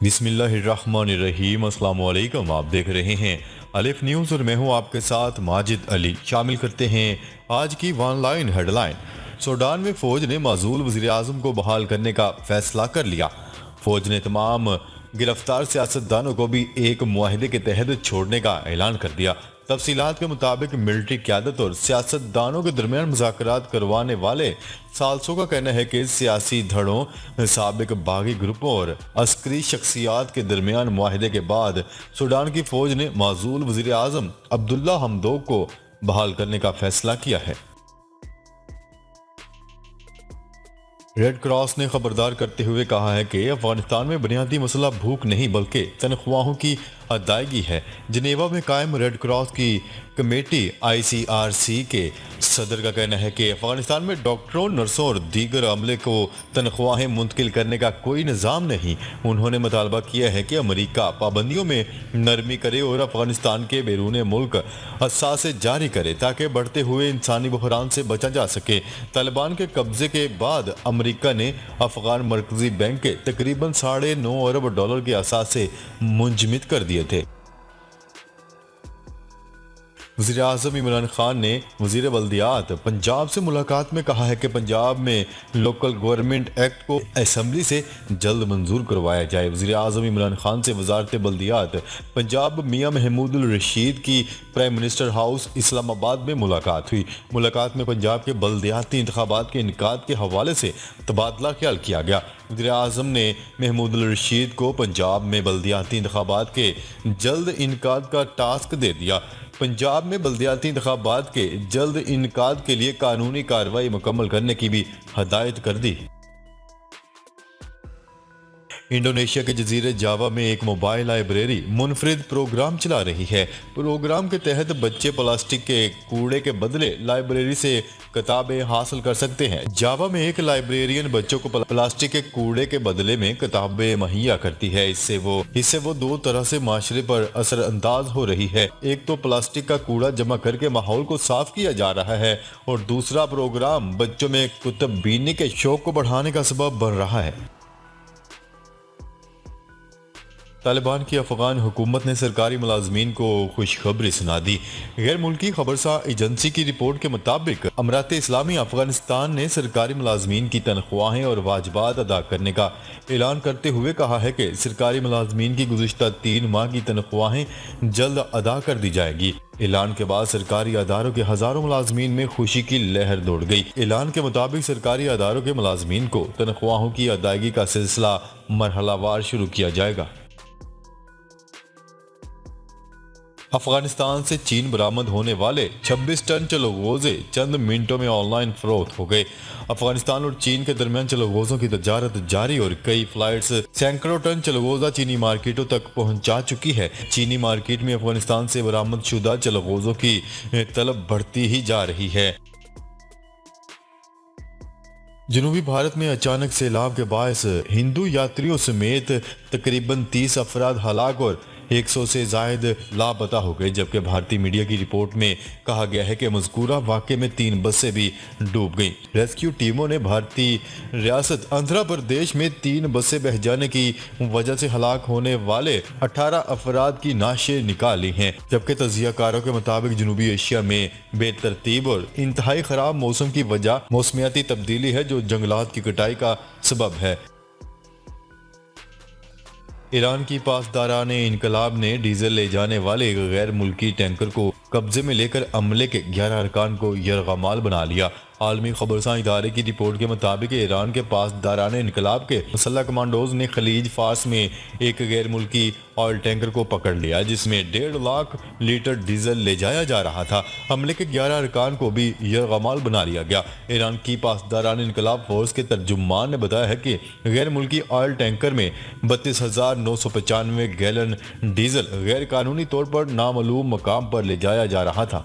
بسم اللہ الرحمن الرحیم۔ السلام علیکم، آپ دیکھ رہے ہیں الف نیوز اور میں ہوں آپ کے ساتھ ماجد علی۔ شامل کرتے ہیں آج کی one line headline. Sudan میں فوج نے معزول وزیر اعظم کو بحال کرنے کا فیصلہ کر لیا۔ فوج نے تمام گرفتار سیاستدانوں کو بھی ایک معاہدے کے تحت چھوڑنے کا اعلان کر دیا۔ تفصیلات کے مطابق ملٹری قیادت اور سیاستدانوں کے درمیان مذاکرات کروانے والے ثالثوں کا کہنا ہے کہ سیاسی دھڑوں، سابق باغی گروپوں اور عسکری شخصیات کے درمیان معاہدے کے بعد سوڈان کی فوج نے معزول وزیر اعظم عبداللہ حمدوک کو بحال کرنے کا فیصلہ کیا ہے۔ ریڈ کراس نے خبردار کرتے ہوئے کہا ہے کہ افغانستان میں بنیادی مسئلہ بھوک نہیں بلکہ تنخواہوں کی ادائیگی ہے۔ جنیوا میں قائم ریڈ کراس کی کمیٹی ICRC کے صدر کا کہنا ہے کہ افغانستان میں ڈاکٹروں، نرسوں اور دیگر عملے کو تنخواہیں منتقل کرنے کا کوئی نظام نہیں۔ انہوں نے مطالبہ کیا ہے کہ امریکہ پابندیوں میں نرمی کرے اور افغانستان کے بیرون ملک اثاثے جاری کرے تاکہ بڑھتے ہوئے انسانی بحران سے بچا جا سکے۔ طالبان کے قبضے کے بعد امریکہ نے افغان مرکزی بینک کے تقریباً $9.5 ارب کے اثاثے منجمد کر دیے تھے۔ وزیر اعظم عمران خان نے وزیر بلدیات پنجاب سے ملاقات میں کہا ہے کہ پنجاب میں لوکل گورنمنٹ ایکٹ کو اسمبلی سے جلد منظور کروایا جائے۔ وزیر اعظم عمران خان سے وزارت بلدیات پنجاب میاں محمود الرشید کی پرائم منسٹر ہاؤس اسلام آباد میں ملاقات ہوئی۔ ملاقات میں پنجاب کے بلدیاتی انتخابات کے انعقاد کے حوالے سے تبادلہ خیال کیا گیا۔ وزیر اعظم نے محمود الرشید کو پنجاب میں بلدیاتی انتخابات کے جلد انعقاد کا ٹاسک دے دیا۔ پنجاب میں بلدیاتی انتخابات کے جلد انعقاد کے لیے قانونی کارروائی مکمل کرنے کی بھی ہدایت کر دی۔ انڈونیشیا کے جزیرے جاوا میں ایک موبائل لائبریری منفرد پروگرام چلا رہی ہے۔ پروگرام کے تحت بچے پلاسٹک کے کوڑے کے بدلے لائبریری سے کتابیں حاصل کر سکتے ہیں۔ جاوا میں ایک لائبریرین بچوں کو پلاسٹک کے کوڑے کے بدلے میں کتابیں مہیا کرتی ہے۔ اس سے وہ دو طرح سے معاشرے پر اثر انداز ہو رہی ہے۔ ایک تو پلاسٹک کا کوڑا جمع کر کے ماحول کو صاف کیا جا رہا ہے اور دوسرا پروگرام بچوں میں کتب بینی کے شوق کو بڑھانے کا سبب بن رہا ہے۔ طالبان کی افغان حکومت نے سرکاری ملازمین کو خوشخبری سنا دی۔ غیر ملکی خبرسا ایجنسی کی رپورٹ کے مطابق امارات اسلامی افغانستان نے سرکاری ملازمین کی تنخواہیں اور واجبات ادا کرنے کا اعلان کرتے ہوئے کہا ہے کہ سرکاری ملازمین کی گزشتہ 3 ماہ کی تنخواہیں جلد ادا کر دی جائے گی۔ اعلان کے بعد سرکاری اداروں کے ہزاروں ملازمین میں خوشی کی لہر دوڑ گئی۔ اعلان کے مطابق سرکاری اداروں کے ملازمین کو تنخواہوں کی ادائیگی کا سلسلہ مرحلہ وار شروع کیا جائے گا۔ افغانستان سے چین برآمد ہونے والے 26 ٹن چلغوزے چند منٹوں میں آن لائن فروخت ہو گئے۔ افغانستان اور چین کے درمیان چلغوزوں کی تجارت جاری اور کئی فلائٹس سینکڑوں ٹن چلغوزہ چینی مارکیٹوں تک پہنچا چکی ہے۔ چینی مارکیٹ میں افغانستان سے برآمد شدہ چلغوزوں کی طلب بڑھتی ہی جا رہی ہے۔ جنوبی بھارت میں اچانک سیلاب کے باعث ہندو یاتریوں سمیت تقریباً 30 افراد ہلاک اور 100 سے زائد لاپتہ ہو گئے، جبکہ بھارتی میڈیا کی رپورٹ میں کہا گیا ہے کہ مذکورہ واقعے میں 3 بسیں بھی ڈوب گئیں۔ ریسکیو ٹیموں نے بھارتی ریاست آندھرا پردیش میں 3 بسیں بہہ جانے کی وجہ سے ہلاک ہونے والے 18 افراد کی نعشیں نکالی ہیں، جبکہ تجزیہ کاروں کے مطابق جنوبی ایشیا میں بے ترتیب اور انتہائی خراب موسم کی وجہ موسمیاتی تبدیلی ہے جو جنگلات کی کٹائی کا سبب ہے۔ ایران کی پاسداران انقلاب نے ڈیزل لے جانے والے ایک غیر ملکی ٹینکر کو قبضے میں لے کر عملے کے 11 ارکان کو یرغمال بنا لیا۔ عالمی خبرساں ادارے کی رپورٹ کے مطابق ایران کے پاسداران انقلاب کے مسلح کمانڈوز نے خلیج فارس میں ایک غیر ملکی آئل ٹینکر کو پکڑ لیا جس میں 1.5 لاکھ لیٹر ڈیزل لے جایا جا رہا تھا۔ عملے کے 11 ارکان کو بھی یرغمال بنا لیا گیا۔ ایران کی پاسداران انقلاب فورس کے ترجمان نے بتایا ہے کہ غیر ملکی آئل ٹینکر میں 32,995 گیلن ڈیزل غیر قانونی طور پر نامعلوم مقام پر لے جایا جا رہا تھا۔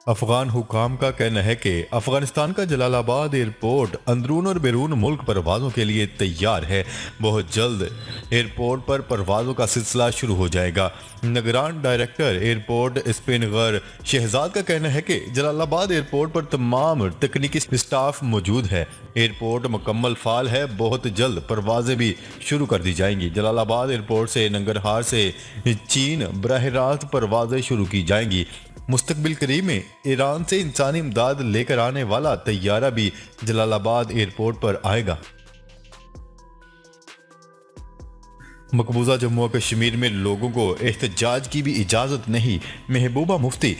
افغان حکام کا کہنا ہے کہ افغانستان کا جلال آباد ایئرپورٹ اندرون اور بیرون ملک پروازوں کے لیے تیار ہے۔ بہت جلد ایئرپورٹ پر پروازوں کا سلسلہ شروع ہو جائے گا۔ نگران ڈائریکٹر ایئرپورٹ اسپینغر شہزاد کا کہنا ہے کہ جلال آباد ایئرپورٹ پر تمام تکنیکی اسٹاف موجود ہے۔ ایئرپورٹ مکمل فعال ہے، بہت جلد پروازیں بھی شروع کر دی جائیں گی۔ جلال آباد ایئرپورٹ سے ننگرہار سے چین براہ راست پروازیں شروع کی جائیں گی۔ مستقبل قریب میں ایران سے انسانی امداد لے کر آنے والا طیارہ بھی جلال آباد ایئرپورٹ پر آئے گا۔ مقبوضہ جموں و کشمیر میں لوگوں کو احتجاج کی بھی اجازت نہیں، محبوبہ مفتی۔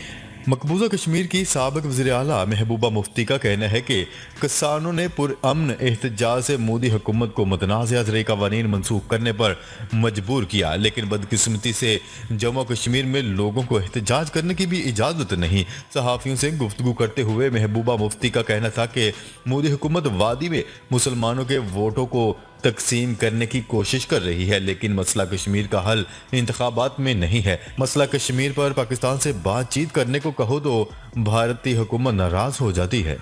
مقبوضہ کشمیر کی سابق وزیر اعلیٰ محبوبہ مفتی کا کہنا ہے کہ کسانوں نے پرامن احتجاج سے مودی حکومت کو متنازع زرعی قوانین منسوخ کرنے پر مجبور کیا، لیکن بدقسمتی سے جموں و کشمیر میں لوگوں کو احتجاج کرنے کی بھی اجازت نہیں۔ صحافیوں سے گفتگو کرتے ہوئے محبوبہ مفتی کا کہنا تھا کہ مودی حکومت وادی میں مسلمانوں کے ووٹوں کو تقسیم کرنے کی کوشش کر رہی ہے، لیکن مسئلہ کشمیر کا حل انتخابات میں نہیں ہے۔ مسئلہ کشمیر پر پاکستان سے بات چیت کرنے کو کہو تو بھارتی حکومت ناراض ہو جاتی ہے۔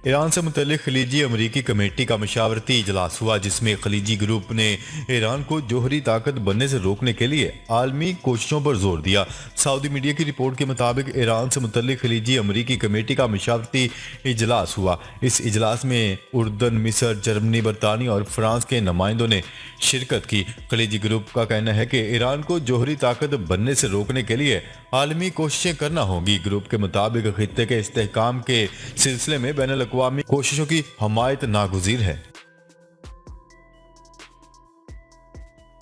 ایران سے متعلق خلیجی امریکی کمیٹی کا مشاورتی اجلاس ہوا، جس میں خلیجی گروپ نے ایران کو جوہری طاقت بننے سے روکنے کے لیے عالمی کوششوں پر زور دیا۔ سعودی میڈیا کی رپورٹ کے مطابق ایران سے متعلق خلیجی امریکی کمیٹی کا مشاورتی اجلاس ہوا۔ اس اجلاس میں اردن، مصر، جرمنی، برطانیہ اور فرانس کے نمائندوں نے شرکت کی۔ خلیجی گروپ کا کہنا ہے کہ ایران کو جوہری طاقت بننے سے روکنے کے لیے عالمی کوششیں کرنا ہوں گی۔ گروپ کے مطابق خطے کے استحکام کے سلسلے میں بین الاقوامی کوششوں کی حمایت ناگزیر ہے۔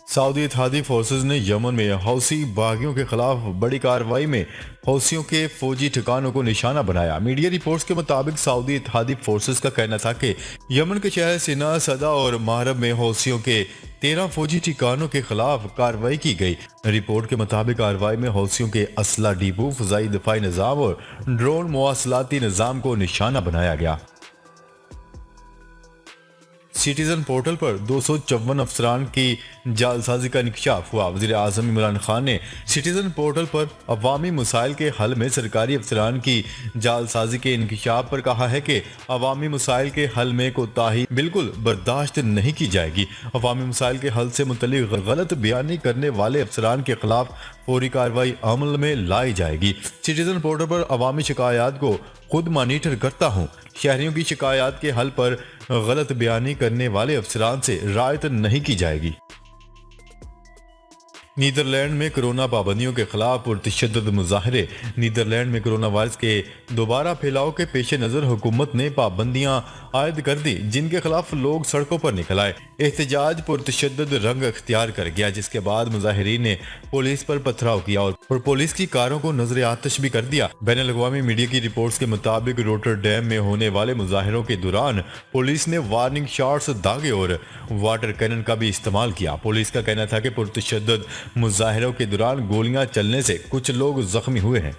سعودی اتحادی فورسز نے یمن میں حوثی باغیوں کے خلاف بڑی کارروائی میں حوثیوں کے فوجی ٹھکانوں کو نشانہ بنایا۔ میڈیا رپورٹس کے مطابق سعودی اتحادی فورسز کا کہنا تھا کہ یمن کے شہر سنا، صدا اور مہرب میں حوثیوں کے 13 فوجی ٹھکانوں کے خلاف کارروائی کی گئی۔ رپورٹ کے مطابق کارروائی میں حوثیوں کے اسلحہ ڈپو، فضائی دفاعی نظام اور ڈرون مواصلاتی نظام کو نشانہ بنایا گیا۔ سٹیزن پورٹل پر 254 افسران کی جعلسازی کا انکشاف ہوا۔ وزیر اعظم عمران خان نے سٹیزن پورٹل پر عوامی مسائل کے حل میں سرکاری افسران کی جعلسازی کے انکشاف پر کہا ہے کہ عوامی مسائل کے حل میں کوتاہی بالکل برداشت نہیں کی جائے گی۔ عوامی مسائل کے حل سے متعلق غلط بیانی کرنے والے افسران کے خلاف فوری کارروائی عمل میں لائی جائے گی۔ سٹیزن پورٹل پر عوامی شکایات کو خود مانیٹر کرتا ہوں۔ شہریوں کی شکایات کے حل پر غلط بیانی کرنے والے افسران سے رعایت نہیں کی جائے گی۔ نیدرلینڈ میں کرونا پابندیوں کے خلاف پرتشدد مظاہرے۔ نیدرلینڈ میں کرونا وائرس کے دوبارہ پھیلاؤ کے پیش نظر حکومت نے پابندیاں عائد کر دی، جن کے خلاف لوگ سڑکوں پر نکل آئے۔ احتجاج پرتشدد رنگ اختیار کر گیا، جس کے بعد مظاہرین نے پولیس پر پتھراؤ کیا اور پولیس کی کاروں کو نظر آتش بھی کر دیا۔ بین الاقوامی میڈیا کی رپورٹس کے مطابق روٹرڈیم میں ہونے والے مظاہروں کے دوران پولیس نے وارننگ شاٹس داغے اور واٹر کینن کا بھی استعمال کیا۔ پولیس کا کہنا تھا کہ پرتشدد مظاہروں کے دوران گولیاں چلنے سے کچھ لوگ زخمی ہوئے ہیں۔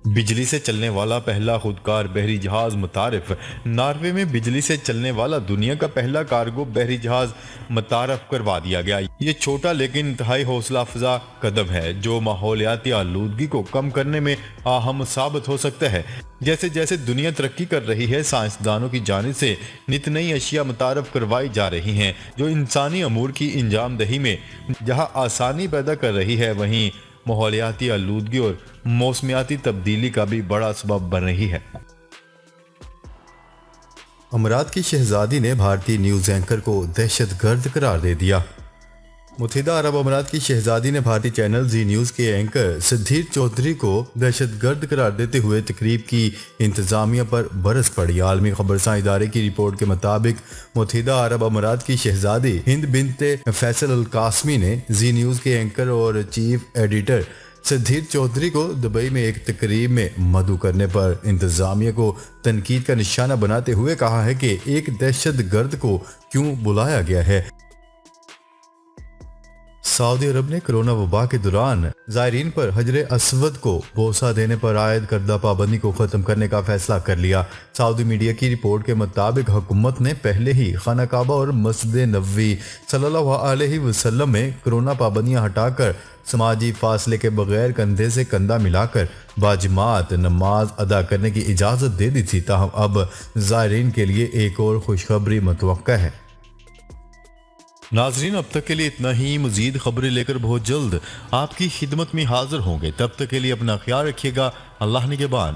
بجلی سے چلنے والا پہلا خودکار بحری جہاز متعارف۔ ناروے میں بجلی سے چلنے والا دنیا کا پہلا کارگو بحری جہاز متعارف کروا دیا گیا۔ یہ چھوٹا لیکن انتہائی حوصلہ افزا قدم ہے، جو ماحولیاتی آلودگی کو کم کرنے میں اہم ثابت ہو سکتا ہے۔ جیسے جیسے دنیا ترقی کر رہی ہے، سائنسدانوں کی جانب سے نت نئی اشیاء متعارف کروائی جا رہی ہیں، جو انسانی امور کی انجام دہی میں جہاں آسانی پیدا کر رہی ہے، وہیں ماحولیاتی آلودگی اور موسمیاتی تبدیلی کا بھی بڑا سبب بن رہی ہے۔ امارات کی شہزادی نے بھارتی نیوز اینکر کو دہشت گرد قرار دے دیا۔ متحدہ عرب امارات کی شہزادی نے بھارتی چینل زی نیوز کے اینکر سدھیر چودھری کو دہشت گرد قرار دیتے ہوئے تقریب کی انتظامیہ پر برس پڑی۔ عالمی خبرساں ادارے کی رپورٹ کے مطابق متحدہ عرب امارات کی شہزادی ہند بنت فیصل القاسمی نے زی نیوز کے اینکر اور چیف ایڈیٹر سدھیر چودھری کو دبئی میں ایک تقریب میں مدعو کرنے پر انتظامیہ کو تنقید کا نشانہ بناتے ہوئے کہا ہے کہ ایک دہشت گرد کو کیوں بلایا گیا ہے۔ سعودی عرب نے کرونا وبا کے دوران زائرین پر حجر اسود کو بوسہ دینے پر عائد کردہ پابندی کو ختم کرنے کا فیصلہ کر لیا۔ سعودی میڈیا کی رپورٹ کے مطابق حکومت نے پہلے ہی خانہ کعبہ اور مسجد نبوی صلی اللہ علیہ وسلم میں کرونا پابندیاں ہٹا کر سماجی فاصلے کے بغیر کندھے سے کندھا ملا کر باجماعت نماز ادا کرنے کی اجازت دے دی تھی، تاہم اب زائرین کے لیے ایک اور خوشخبری متوقع ہے۔ ناظرین، اب تک کے لیے اتنا ہی۔ مزید خبریں لے کر بہت جلد آپ کی خدمت میں حاضر ہوں گے، تب تک کے لیے اپنا خیال رکھیے گا۔ اللہ نگہبان۔